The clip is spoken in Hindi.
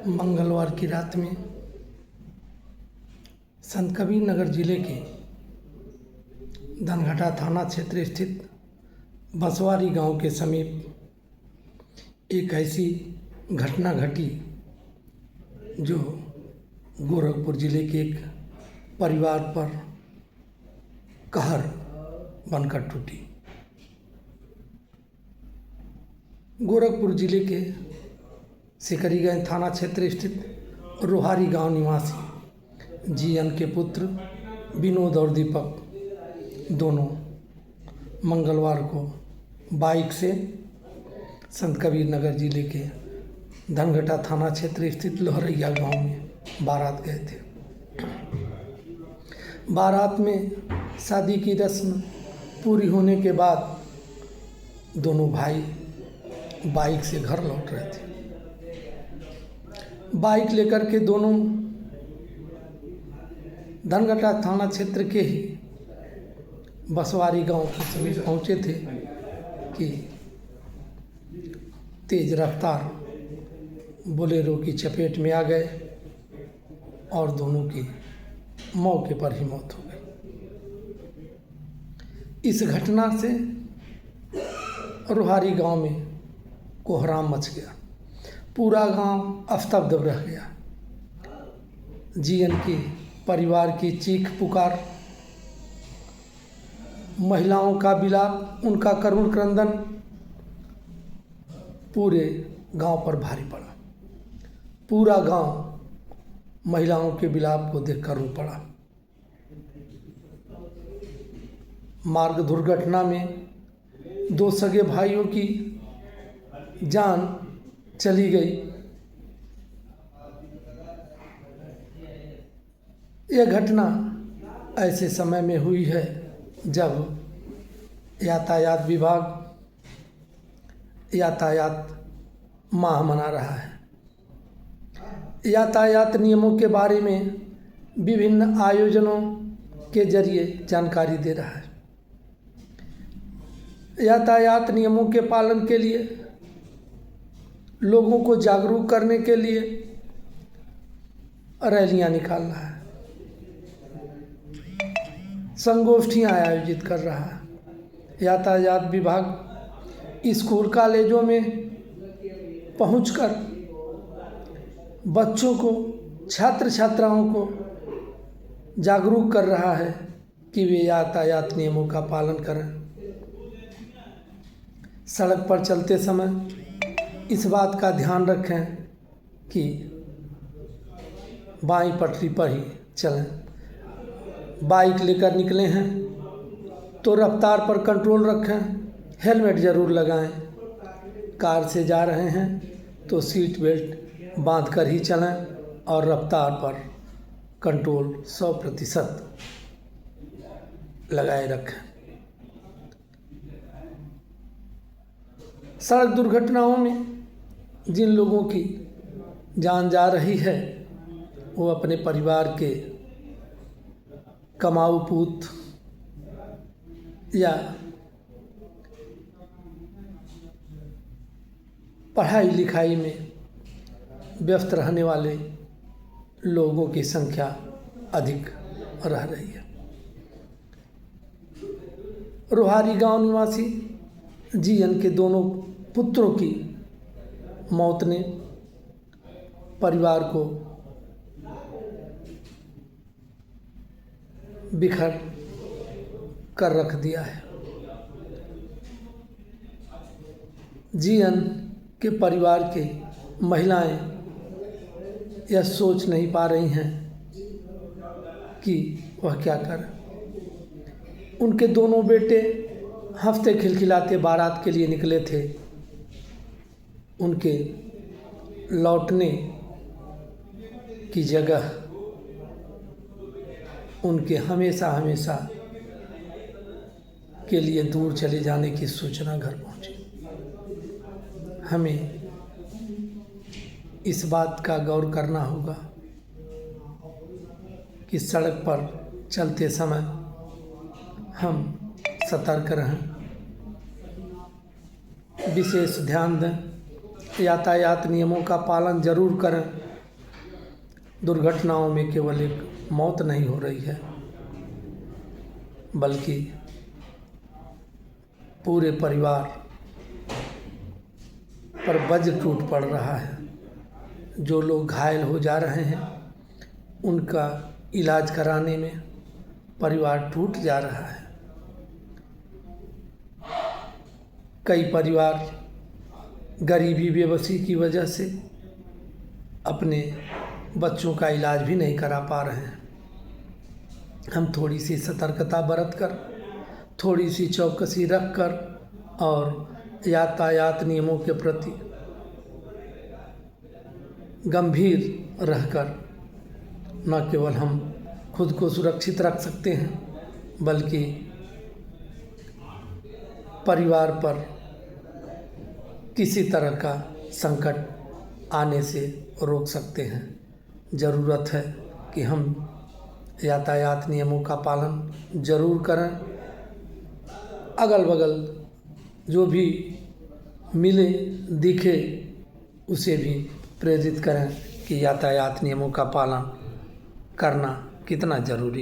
मंगलवार की रात में संत कबीर नगर जिले के धनघटा थाना क्षेत्र स्थित बसवारी गांव के समीप एक ऐसी घटना घटी जो गोरखपुर जिले के एक परिवार पर कहर बनकर टूटी। गोरखपुर जिले के सिकरीगंज थाना क्षेत्र स्थित रोहारी गांव निवासी जीएन के पुत्र विनोद और दीपक दोनों मंगलवार को बाइक से संत कबीर नगर जिले के धनघटा थाना क्षेत्र स्थित लोहरैया गांव में बारात गए थे। बारात में शादी की रस्म पूरी होने के बाद दोनों भाई बाइक से घर लौट रहे थे। बाइक लेकर के दोनों धनघटा थाना क्षेत्र के ही बसवारी गांव के समीप पहुंचे थे कि तेज रफ्तार बोलेरो की चपेट में आ गए और दोनों की मौके पर ही मौत हो गई। इस घटना से रोहारी गांव में कोहराम मच गया। पूरा गांव स्तब्ध रह गया। जीएन के परिवार की चीख पुकार, महिलाओं का विलाप, उनका करुण क्रंदन पूरे गांव पर भारी पड़ा। पूरा गांव महिलाओं के विलाप को देखकर रो पड़ा। मार्ग दुर्घटना में दो सगे भाइयों की जान चली गई। यह घटना ऐसे समय में हुई है जब यातायात विभाग यातायात माह मना रहा है। यातायात नियमों के बारे में विभिन्न आयोजनों के जरिए जानकारी दे रहा है। यातायात नियमों के पालन के लिए, लोगों को जागरूक करने के लिए रैलियां निकाल रहा है, संगोष्ठियां आयोजित कर रहा है। यातायात विभाग स्कूल कॉलेजों में पहुंचकर बच्चों को, छात्र छात्राओं को जागरूक कर रहा है कि वे यातायात नियमों का पालन करें। सड़क पर चलते समय इस बात का ध्यान रखें कि बाईं पटरी पर ही चलें। बाइक लेकर निकले हैं तो रफ्तार पर कंट्रोल रखें, हेलमेट ज़रूर लगाएं। कार से जा रहे हैं तो सीट बेल्ट बांध कर ही चलें और रफ्तार पर कंट्रोल 100% लगाए रखें। सड़क दुर्घटनाओं में जिन लोगों की जान जा रही है वो अपने परिवार के कमाऊ पूत या पढ़ाई लिखाई में व्यस्त रहने वाले लोगों की संख्या अधिक रह रही है। रोहारी गांव निवासी जीएन के दोनों पुत्रों की मौत ने परिवार को बिखर कर रख दिया है। जीएन के परिवार के महिलाएं यह सोच नहीं पा रही हैं कि वह क्या करें। उनके दोनों बेटे हंसते खिलखिलाते बारात के लिए निकले थे। उनके लौटने की जगह उनके हमेशा हमेशा के लिए दूर चले जाने की सूचना घर पहुंची। हमें इस बात का गौर करना होगा कि सड़क पर चलते समय हम सतर्क रहें, विशेष ध्यान दें, यातायात नियमों का पालन जरूर करें। दुर्घटनाओं में केवल एक मौत नहीं हो रही है, बल्कि पूरे परिवार पर वज्र टूट पड़ रहा है। जो लोग घायल हो जा रहे हैं उनका इलाज कराने में परिवार टूट जा रहा है। कई परिवार गरीबी बेबसी की वजह से अपने बच्चों का इलाज भी नहीं करा पा रहे हैं। हम थोड़ी सी सतर्कता बरत कर, थोड़ी सी चौकसी रख कर और यातायात नियमों के प्रति गंभीर रहकर न केवल हम खुद को सुरक्षित रख सकते हैं, बल्कि परिवार पर किसी तरह का संकट आने से रोक सकते हैं। ज़रूरत है कि हम यातायात नियमों का पालन ज़रूर करें। अगल बगल जो भी मिले दिखे उसे भी प्रेरित करें कि यातायात नियमों का पालन करना कितना ज़रूरी है।